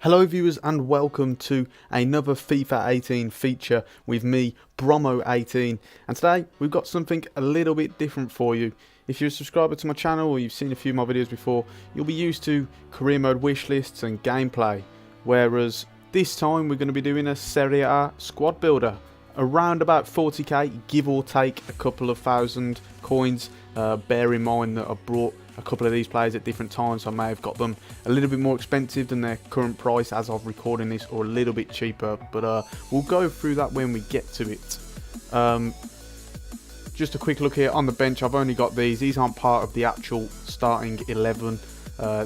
Hello viewers and welcome to another FIFA 18 feature with me, Bromo18, and today we've got something a little bit different for you. If you're a subscriber to my channel or you've seen a few of my videos before, you'll be used to career mode wish lists and gameplay, whereas this time we're going to be doing a Serie A squad builder. Around about 40k, give or take a couple of thousand coins. Bear in mind that I've brought a couple of these players at different times, so I may have got them a little bit more expensive than their current price as of recording this, or a little bit cheaper, but we'll go through that when we get to it. Just a quick look here on the bench. I've only got these aren't part of the actual starting 11.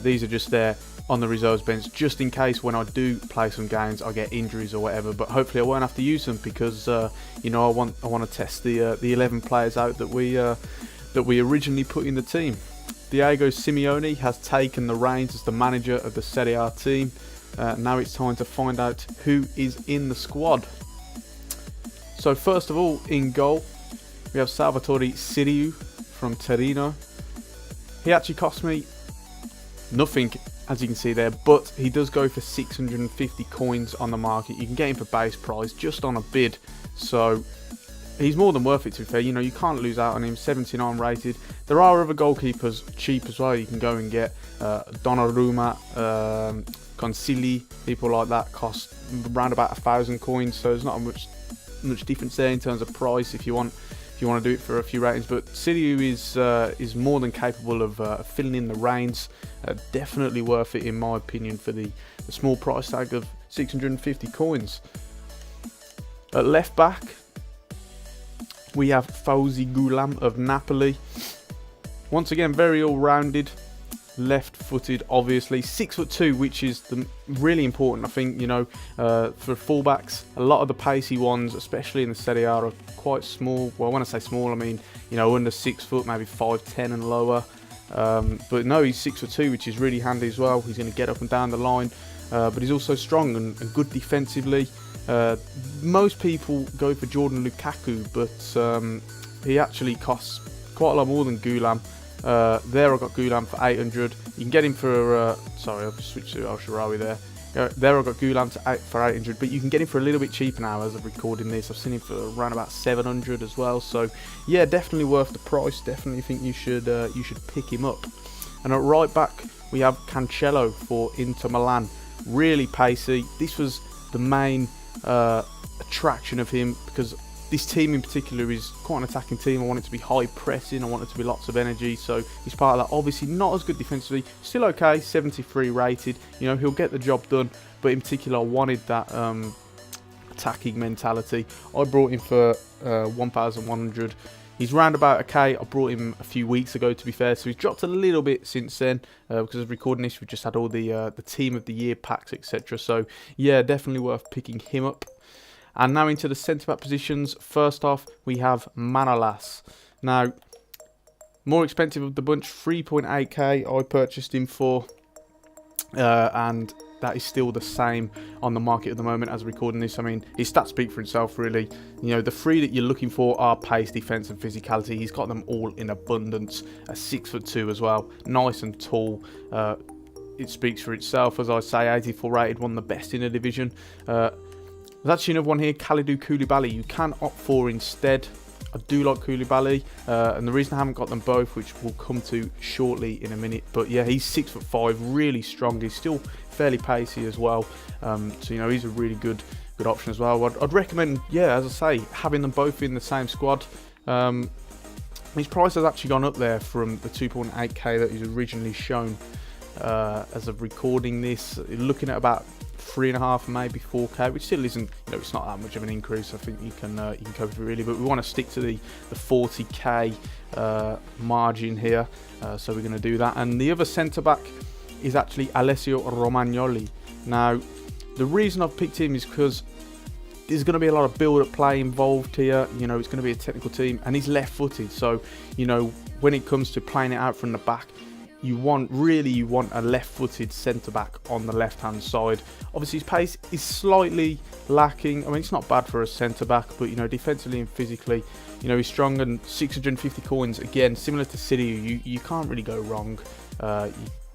These are just there on the reserves bench, just in case when I do play some games I get injuries or whatever, but hopefully I won't have to use them because you know, I want to test the 11 players out that we originally put in the team. Diego Simeone has taken the reins as the manager of the Serie A team. Now it's time to find out who is in the squad. So first of all, in goal we have Salvatore Sirigu from Torino. He actually cost me nothing, as you can see there, but he does go for 650 coins on the market. You can get him for base price just on a bid, so he's more than worth it, to be fair. You know, you can't lose out on him. 79 rated. There are other goalkeepers cheap as well you can go and get. Donnarumma, Consigli, people like that cost around about 1,000 coins, so there's not much difference there in terms of price if you want to do it for a few ratings. But Sirigu is more than capable of filling in the reins. Definitely worth it in my opinion for the small price tag of 650 coins. At left back we have Faouzi Ghoulam of Napoli. Once again, very all-rounded, left-footed, obviously. 6'2", which is really important, I think. You know, for fullbacks, a lot of the pacey ones, especially in the Serie A, are quite small. Well, when I say small, I mean, you know, under 6 foot, maybe 5'10" and lower. But no, he's 6'2", which is really handy as well. He's going to get up and down the line, but he's also strong and good defensively. Most people go for Jordan Lukaku, but he actually costs quite a lot more than Ghoulam. There I got Ghoulam for 800. You can get him for sorry, I've switched to El Shaarawy there. There I got Ghoulam for 800, but you can get him for a little bit cheaper now as of recording this. I've seen him for around about 700 as well. So yeah, definitely worth the price. Definitely think you should pick him up. And at right back we have Cancelo for Inter Milan. Really pacey. This was the main attraction of him, because this team in particular is quite an attacking team. I want it to be high pressing, I want it to be lots of energy, so he's part of that. Obviously not as good defensively, still okay, 73 rated. You know, he'll get the job done, but in particular I wanted that attacking mentality. I brought him for 1,100. He's round about a K. I brought him a few weeks ago, to be fair, so he's dropped a little bit since then, because of recording this. We just had all the team of the year packs, etc. So yeah, definitely worth picking him up. And now into the centre-back positions. First off, we have Manolas. Now, more expensive of the bunch, 3.8k I purchased him for, and that is still the same on the market at the moment as recording this. I mean, his stats speak for itself, really. You know, the three that you're looking for are pace, defence and physicality. He's got them all in abundance. A 6'2" as well, nice and tall. It speaks for itself, as I say. 84 rated, one of the best in the division. There's actually another one here, Kalidou Koulibaly. You can opt for instead. I do like Koulibaly, and the reason I haven't got them both, which we'll come to shortly in a minute, but yeah, he's 6'5", really strong. He's still fairly pacey as well, so you know, he's a really good option as well. I'd recommend, yeah, as I say, having them both in the same squad. His price has actually gone up there from the 2.8k that he's originally shown as of recording this, looking at about 3.5, maybe 4k, which still isn't, you know, it's not that much of an increase. I think you can cope with it really, but we want to stick to the 40k margin here, so we're going to do that. And the other centre back is actually Alessio Romagnoli. Now, the reason I've picked him is because there's going to be a lot of build-up play involved here. You know, it's going to be a technical team, and he's left-footed, so you know, when it comes to playing it out from the back, you want a left-footed centre-back on the left-hand side. Obviously his pace is slightly lacking. I mean, it's not bad for a centre-back, but you know, defensively and physically, you know, he's strong. And 650 coins, again, similar to City, you can't really go wrong. You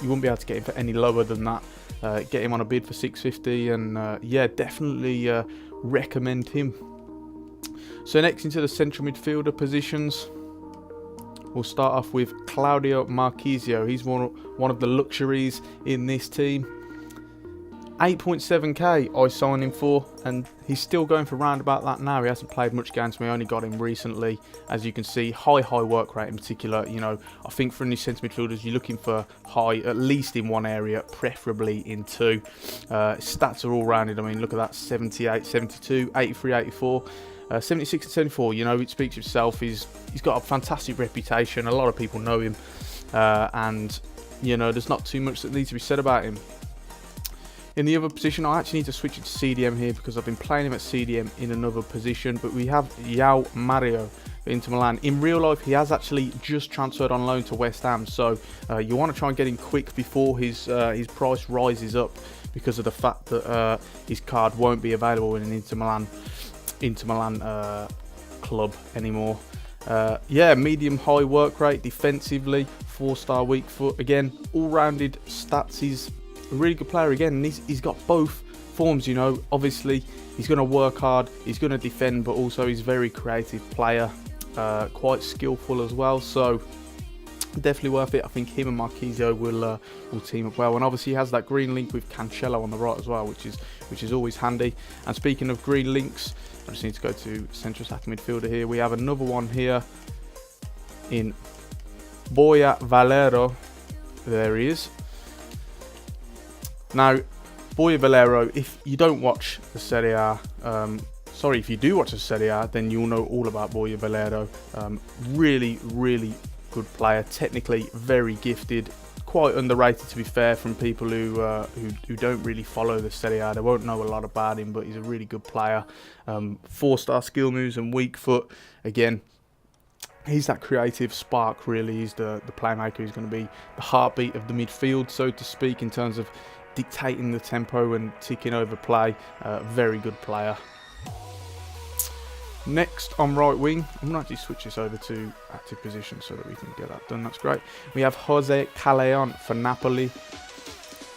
wouldn't be able to get him for any lower than that. get him on a bid for 650, and yeah, definitely recommend him. So next into the central midfielder positions, we'll start off with Claudio Marchisio. He's one of the luxuries in this team. 8.7k I signed him for, and he's still going for round about that now. He hasn't played much games for me, I only got him recently. As you can see, high work rate in particular. You know, I think for any centre midfielders, you're looking for high, at least in one area, preferably in two. Stats are all rounded. I mean, look at that, 78, 72, 83, 84. 76 and 74, you know, it speaks for itself. He's got a fantastic reputation. A lot of people know him, and you know, there's not too much that needs to be said about him. In the other position, I actually need to switch it to CDM here because I've been playing him at CDM in another position. But we have Joao Mario for Inter Milan. In real life, he has actually just transferred on loan to West Ham, so you want to try and get him quick before his price rises up, because of the fact that his card won't be available in an Inter Milan club anymore. Yeah, medium high work rate defensively, 4-star weak foot. Again, all-rounded stats. He's a really good player again, and he's got both forms, you know. Obviously, he's going to work hard, he's going to defend, but also he's a very creative player, quite skillful as well. So definitely worth it. I think him and Marchisio will team up well, and obviously he has that green link with Cancelo on the right as well, which is always handy. And speaking of green links, I just need to go to central attacking midfielder here. We have another one here in Borja Valero. There he is. Now, Borja Valero, if you don't watch the Serie A, if you do watch the Serie A, then you'll know all about Borja Valero. Really good player, technically very gifted, quite underrated to be fair from people who don't really follow the Serie A. They won't know a lot about him, but he's a really good player. 4-star skill moves and weak foot. Again, he's that creative spark, really. He's the playmaker who's going to be the heartbeat of the midfield, so to speak, in terms of dictating the tempo and ticking over play. Very good player. Next on right wing, I'm going to actually switch this over to active position so that we can get that done. That's great. We have Jose Callejon for Napoli.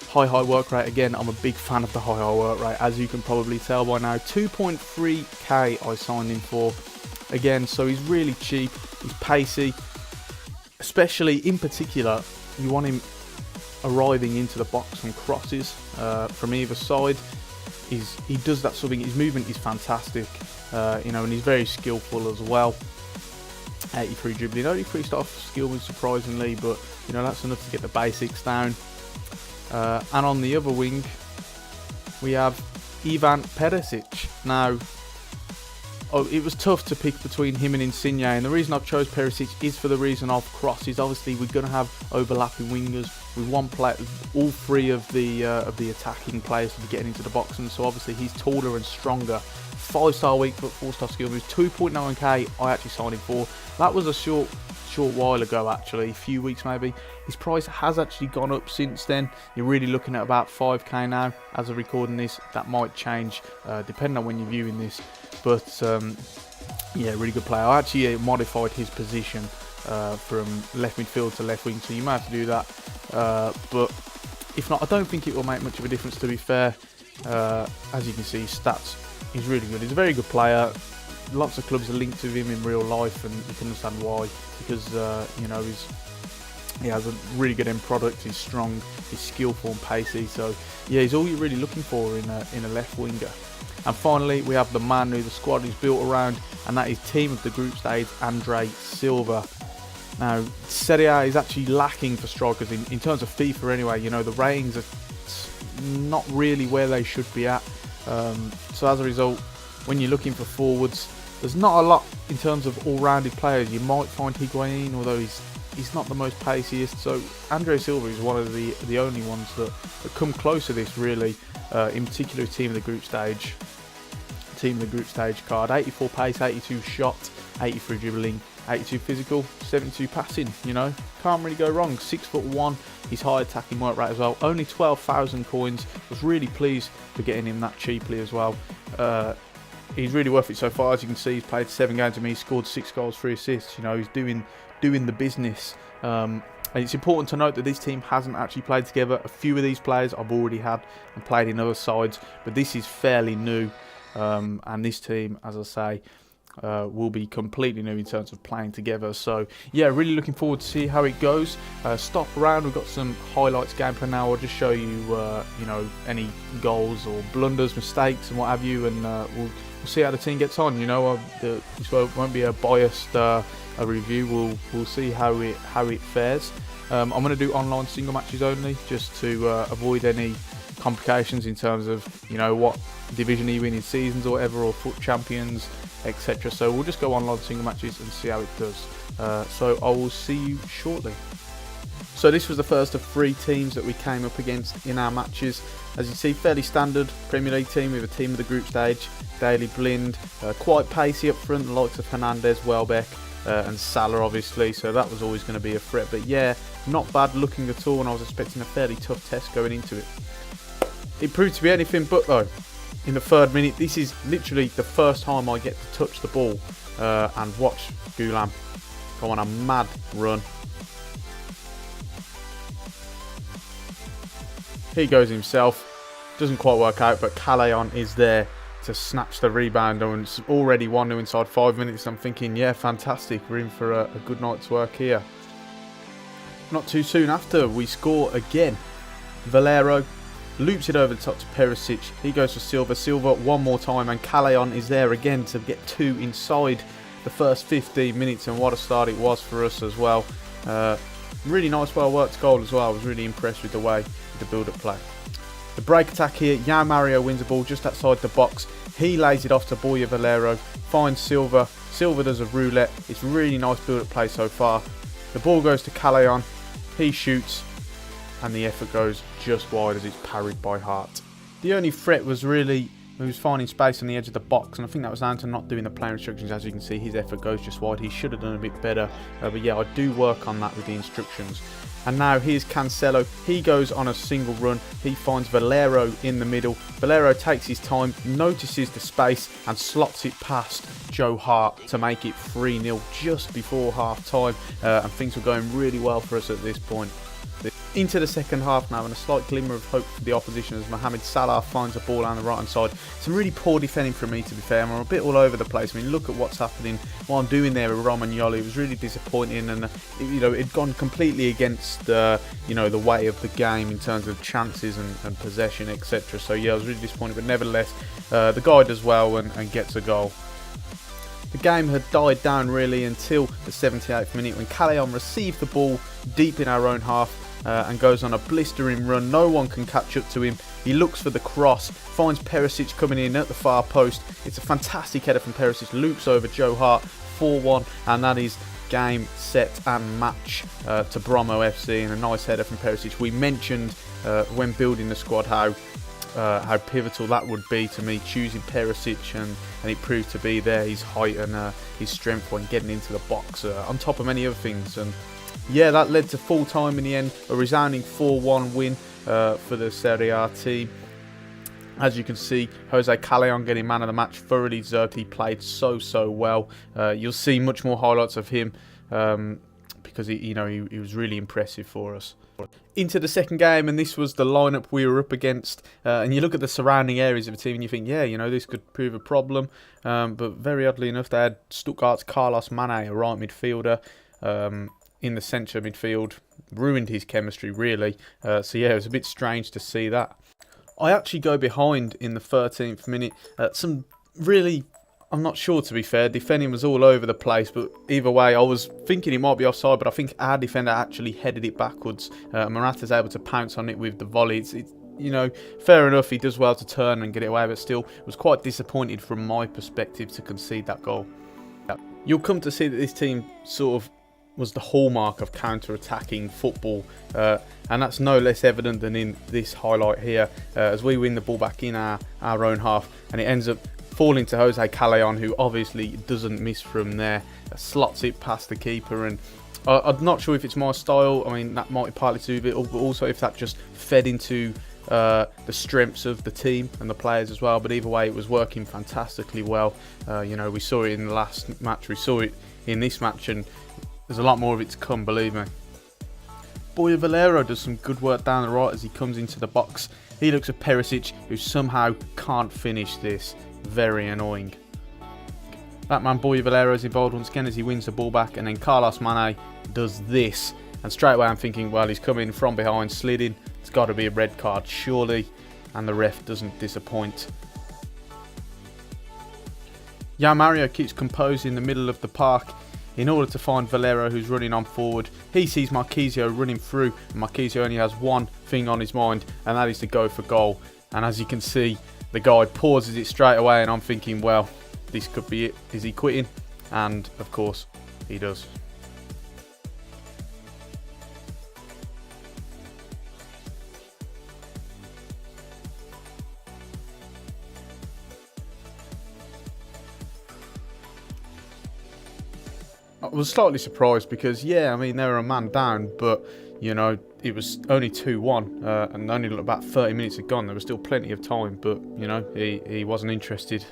High work rate. Again, I'm a big fan of the high work rate, as you can probably tell by now. 2.3k I signed him for. Again, so he's really cheap. He's pacey. Especially, in particular, you want him arriving into the box from crosses from either side. He does that sort of thing. His movement is fantastic, you know, and he's very skillful as well. 83 dribbling, only 3-star skill moves surprisingly, but you know, that's enough to get the basics down. And on the other wing, we have Ivan Perisic. Now, it was tough to pick between him and Insigne, and the reason I've chose Perisic is for the reason of crosses. Obviously, we're going to have overlapping wingers. We want all three of the attacking players to be getting into the box, and so obviously he's taller and stronger. 5-star weak foot, 4-star skill moves, 2.9k I actually signed him for. That was a short while ago, actually, a few weeks maybe. His price has actually gone up since then. You're really looking at about 5k now as of recording this. That might change depending on when you're viewing this, but yeah, really good player. I actually modified his position from left midfield to left wing, so you might have to do that, but if not, I don't think it will make much of a difference, to be fair. As you can see, stats, he's really good. He's a very good player. Lots of clubs are linked to him in real life, and you can understand why, because you know, he has a really good end product. He's strong, he's skillful and pacey, so yeah, he's all you're really looking for in a left winger. And finally, we have the man who the squad is built around, and that is team of the group stage, Andre Silva. Now, Serie A is actually lacking for strikers in terms of FIFA anyway. You know, the ratings are not really where they should be at. So as a result, when you're looking for forwards, there's not a lot in terms of all-rounded players. You might find Higuain, although he's not the most paciest. So Andre Silva is one of the only ones that come close to this, really. In particular, team of the group stage. Team of the group stage card. 84 pace, 82 shot, 83 dribbling, 82 physical, 72 passing. You know, can't really go wrong. 6'1", he's high attacking work rate as well. Only 12,000 coins. Was really pleased for getting him that cheaply as well. He's really worth it so far. As you can see, he's played 7 games with me, scored 6 goals, 3 assists. You know, he's doing the business. And it's important to note that this team hasn't actually played together. A few of these players I've already had and played in other sides, but this is fairly new. And this team, as I say, will be completely new in terms of playing together. So yeah, really looking forward to see how it goes. Stop around, we've got some highlights gameplay now. I'll just show you you know, any goals or blunders, mistakes and what have you, and we'll see how the team gets on. You know, this won't be a biased a review. We'll see how it fares. I'm going to do online single matches only, just to avoid any complications in terms of, you know, what division you win in seasons or whatever, or foot champions, etc. So we'll just go online single matches and see how it does. So I will see you shortly. So this was the first of 3 teams that we came up against in our matches. As you see, fairly standard Premier League team with a team of the group stage. Daily Blind, quite pacey up front, the likes of Hernandez, Welbeck and Salah obviously, so that was always going to be a threat. But yeah, not bad looking at all, and I was expecting a fairly tough test going into it. It proved to be anything but though. In the 3rd minute, this is literally the first time I get to touch the ball and watch Ghoulam go on a mad run. He goes himself, doesn't quite work out, but Callejon is there to snatch the rebound, and it's already 1-0 inside 5 minutes. I'm thinking, yeah, fantastic, we're in for a good night's work here. Not too soon after, we score again. Valero loops it over the top to Perisic. He goes for Silva. Silva one more time, and Callejon is there again to get 2 inside the first 15 minutes, and what a start it was for us as well. Really nice, well worked goal as well. I was really impressed with the way the build-up play. The break attack here, Joao Mario wins the ball just outside the box. He lays it off to Borja Valero, finds Silva. Silva does a roulette. It's really nice build-up play so far. The ball goes to Callejon. He shoots, and the effort goes just wide as it's parried by Hart. The only threat was really, he was finding space on the edge of the box, and I think that was down to not doing the play instructions. As you can see, his effort goes just wide. He should have done a bit better, but yeah, I do work on that with the instructions. And now here's Cancelo. He goes on a single run. He finds Valero in the middle. Valero takes his time, notices the space, and slots it past Joe Hart to make it 3-0 just before half time. And things were going really well for us at this point. Into the second half now, and a slight glimmer of hope for the opposition as Mohamed Salah finds the ball on the right hand side. Some really poor defending from me, to be fair. I'm a bit all over the place. I mean, look at what's happening, what I'm doing there with Romagnoli. It was really disappointing, and you know, it'd gone completely against you know, the way of the game in terms of chances and possession, etc. So yeah, I was really disappointed, but nevertheless, the guy does well and gets a goal. The game had died down really until the 78th minute when Callejon received the ball deep in our own half and goes on a blistering run. No one can catch up to him. He looks for the cross, finds Perisic coming in at the far post. It's a fantastic header from Perisic, loops over Joe Hart, 4-1, and that is game, set and match to Bromo FC, and a nice header from Perisic. We mentioned when building the squad how pivotal that would be to me choosing Perisic, and it proved to be there, his height and his strength when getting into the box, on top of many other things. And yeah, that led to full time in the end, a resounding 4-1 win for the Serie A team. As you can see, Jose Callejon getting man of the match, thoroughly deserved. He played so well. You'll see much more highlights of him because he was really impressive for us. Into the second game, and this was the lineup we were up against, and you look at the surrounding areas of the team and you think, yeah, you know, this could prove a problem, but very oddly enough, they had Stuttgart's Carlos Mane, a right midfielder, in the centre midfield. Ruined his chemistry really, so yeah, it was a bit strange to see that. I actually go behind in the 13th minute. Some really, I'm not sure, to be fair. Defending was all over the place, but either way, I was thinking it might be offside, but I think our defender actually headed it backwards. Morata's able to pounce on it with the volley. It's you know, fair enough, he does well to turn and get it away, but still, was quite disappointed from my perspective to concede that goal. You'll come to see that this team sort of was the hallmark of counter-attacking football, and that's no less evident than in this highlight here, as we win the ball back in our own half, and it ends up falling to Jose Callejon, who obviously doesn't miss from there, slots it past the keeper. And I'm not sure if it's my style. I mean, that might be partly to do with it, but also if that just fed into the strengths of the team and the players as well. But either way, it was working fantastically well. You know, we saw it in the last match, we saw it in this match, and there's a lot more of it to come, believe me. Borja Valero does some good work down the right as he comes into the box. He looks at Perisic, who somehow can't finish this. Very annoying. That man Borja Valero is involved once again as he wins the ball back, and then Carlos Mane does this. And straight away I'm thinking, well, he's coming from behind, slid in. It's got to be a red card, surely. And the ref doesn't disappoint. Joao Mario keeps composed in the middle of the park in order to find Valero, who's running on forward. He sees Marchisio running through, and Marchisio only has one thing on his mind, and that is to go for goal. And as you can see, the guy pauses it straight away, and I'm thinking, well, this could be it. Is he quitting? And of course, he does. I was slightly surprised because, yeah, I mean, they were a man down, but, you know, it was only 2-1 and only about 30 minutes had gone. There was still plenty of time, but, you know, he wasn't interested.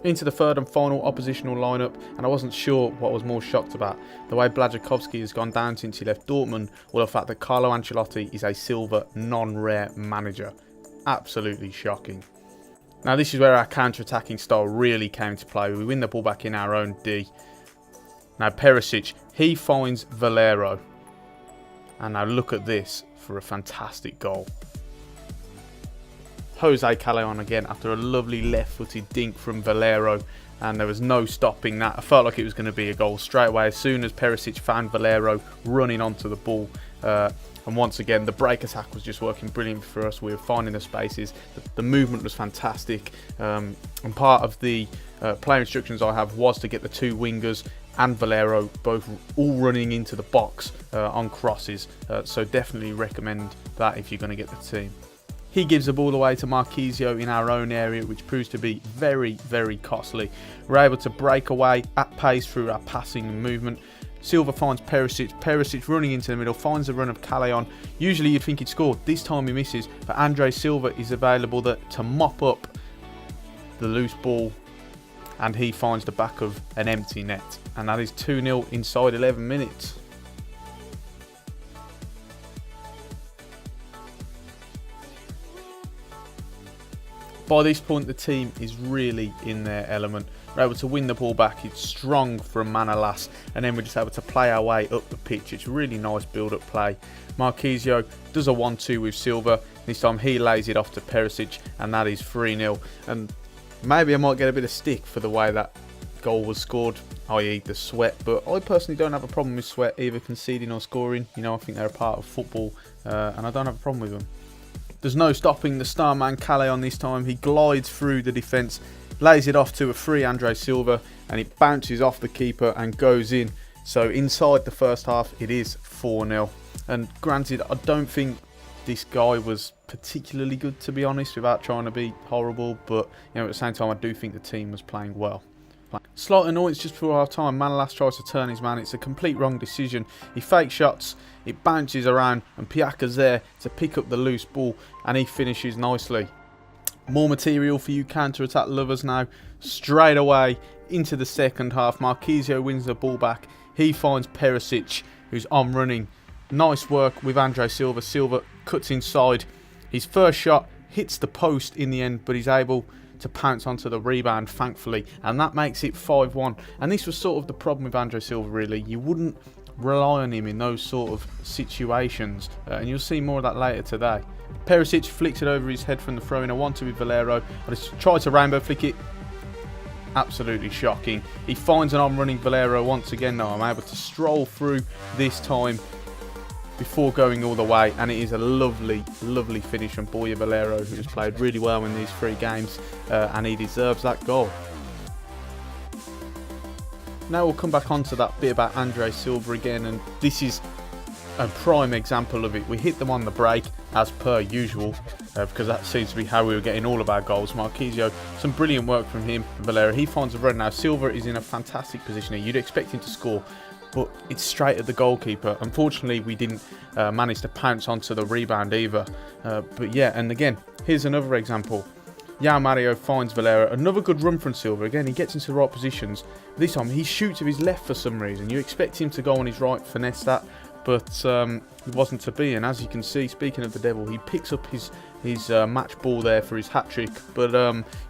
Into the third and final oppositional lineup, and I wasn't sure what I was more shocked about. The way Blazkowski has gone down since he left Dortmund, or the fact that Carlo Ancelotti is a Silva non-rare manager. Absolutely shocking. Now, this is where our counter-attacking style really came to play. We win the ball back in our own D. Now Perisic, he finds Valero. And now look at this for a fantastic goal. Jose Callejon again after a lovely left-footed dink from Valero. And there was no stopping that. I felt like it was going to be a goal straight away as soon as Perisic found Valero running onto the ball. And once again, the break attack was just working brilliant for us. We were finding the spaces. The movement was fantastic. And part of the player instructions I have was to get the two wingers and Valero both all running into the box on crosses. So definitely recommend that if you're going to get the team. He gives the ball away to Marchisio in our own area, which proves to be very, very costly. We're able to break away at pace through our passing and movement. Silva finds Perisic. Perisic running into the middle, finds the run of Callejon. Usually you'd think he'd scored. This time he misses. But Andre Silva is available to mop up the loose ball. And he finds the back of an empty net. And that is 2-0 inside 11 minutes. By this point, the team is really in their element. We're able to win the ball back. It's strong from Manolas. And then we're just able to play our way up the pitch. It's really nice build-up play. Marchisio does a 1-2 with Silva. This time he lays it off to Perisic. And that is 3-0. And maybe I might get a bit of stick for the way that goal was scored, i.e. the sweat. But I personally don't have a problem with sweat, either conceding or scoring. You know, I think they're a part of football. And I don't have a problem with them. There's no stopping the star man Callejon this time. He glides through the defence, lays it off to a free Andre Silva, and it bounces off the keeper and goes in. So inside the first half, it is 4-0. And granted, I don't think this guy was particularly good, to be honest, without trying to be horrible. But you know, at the same time, I do think the team was playing well. Slight annoyance just before our time. Manolas tries to turn his man. It's a complete wrong decision. He fakes shots. It bounces around. And Piaka's there to pick up the loose ball. And he finishes nicely. More material for you counter-attack lovers now. Straight away into the second half. Marchisio wins the ball back. He finds Perisic, who's on running. Nice work with Andre Silva. Silva cuts inside. His first shot hits the post in the end. But he's able to pounce onto the rebound, thankfully, and that makes it 5-1. And this was sort of the problem with Andre Silva, really. You wouldn't rely on him in those sort of situations, and you'll see more of that later today. Perisic flicks it over his head from the throw in. I wanted with Valero. I just tried to rainbow flick it. Absolutely shocking. He finds an on-running Valero once again. Now I'm able to stroll through this time before going all the way, and it is a lovely, lovely finish from Borja Valero, who has played really well in these 3 games, and he deserves that goal. Now we'll come back onto that bit about Andre Silva again, and this is a prime example of it. We hit them on the break as per usual, because that seems to be how we were getting all of our goals. Marchisio, some brilliant work from him. Valero, he finds a run. Now Silva is in a fantastic position here. You'd expect him to score, but it's straight at the goalkeeper. Unfortunately, we didn't manage to pounce onto the rebound either. But yeah, and again, here's another example. Joao Mario finds Valero. Another good run from Silva. Again, he gets into the right positions. This time, he shoots with his left for some reason. You expect him to go on his right, finesse that. but it wasn't to be. And as you can see, speaking of the devil, he picks up his match ball there for his hat-trick, but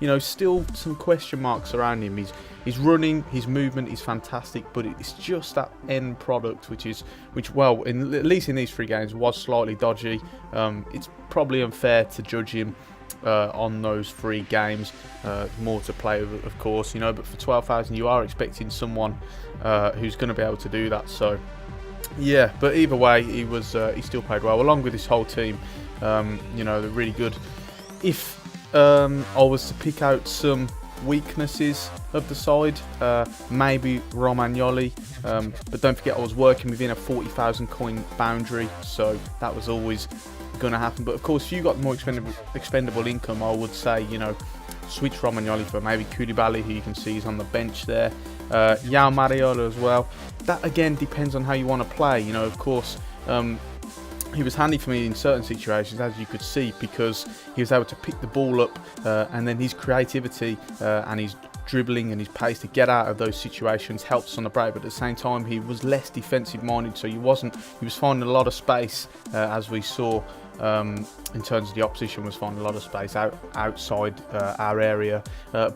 you know, still some question marks around him. He's running, his movement is fantastic, but it's just that end product which well, at least in these 3 games, was slightly dodgy. It's probably unfair to judge him on those 3 games. More to play, of course, you know, but for 12,000 you are expecting someone who's going to be able to do that. So yeah, but either way, he still played well along with his whole team. You know, they're really good. If I was to pick out some weaknesses of the side, maybe Romagnoli, but don't forget I was working within a 40,000 coin boundary, so that was always going to happen. But of course, if you got more expendable income, I would say, you know, switch Romagnoli for maybe Koulibaly, who you can see is on the bench there. Joao Mario as well. That again depends on how you want to play. You know, of course, he was handy for me in certain situations, as you could see, because he was able to pick the ball up, and then his creativity and his dribbling and his pace to get out of those situations helps on the break. But at the same time, he was less defensive minded, so he was finding a lot of space, as we saw. In terms of the opposition, was finding a lot of space outside our area.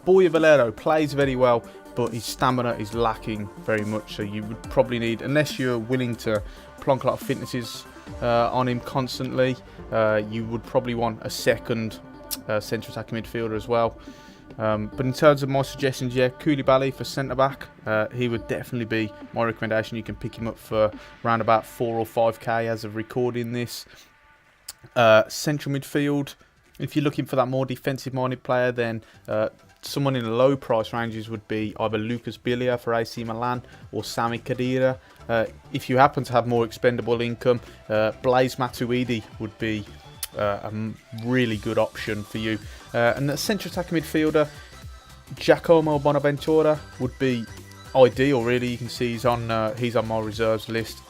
Borja Valero plays very well, but his stamina is lacking very much, so you would probably need, unless you're willing to plonk a lot of fitnesses on him constantly, you would probably want a second central attacking midfielder as well. But in terms of my suggestions, yeah, Koulibaly for centre back, he would definitely be my recommendation. You can pick him up for around about 4 or 5k as of recording this. Central midfield, if you're looking for that more defensive minded player, then someone in the low price ranges would be either Lucas Biglia for AC Milan or Sami Khedira. If you happen to have more expendable income, Blaise Matuidi would be a really good option for you. And the central attacking midfielder, Giacomo Bonaventura, would be ideal, really. You can see he's on my reserves list.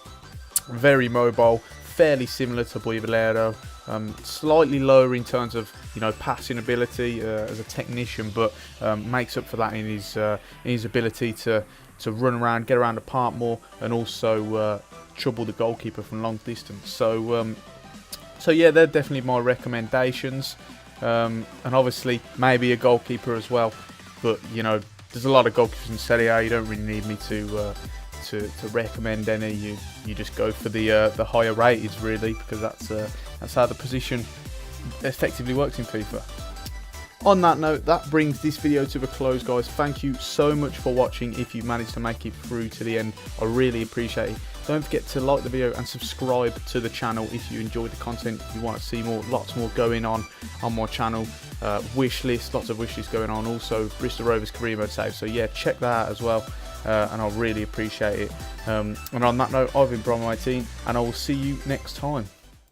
Very mobile, fairly similar to Borja Valero. Slightly lower in terms of, you know, passing ability as a technician, but makes up for that in his ability to run around, get around the park more, and also trouble the goalkeeper from long distance. So yeah, they're definitely my recommendations. And obviously maybe a goalkeeper as well, but you know, there's a lot of goalkeepers in Serie A. You don't really need me to recommend any. You just go for the higher rateds, really, because that's how the position effectively works in FIFA. On that note, that brings this video to a close, guys. Thank you so much for watching. If you managed to make it through to the end, I really appreciate it. Don't forget to like the video and subscribe to the channel if you enjoyed the content. If you want to see lots more going on my channel. Wish list, lots of wish lists going on. Also, Bristol Rovers career mode save. So yeah, check that out as well. And I'll really appreciate it. And on that note, I've been Brom18, and I will see you next time.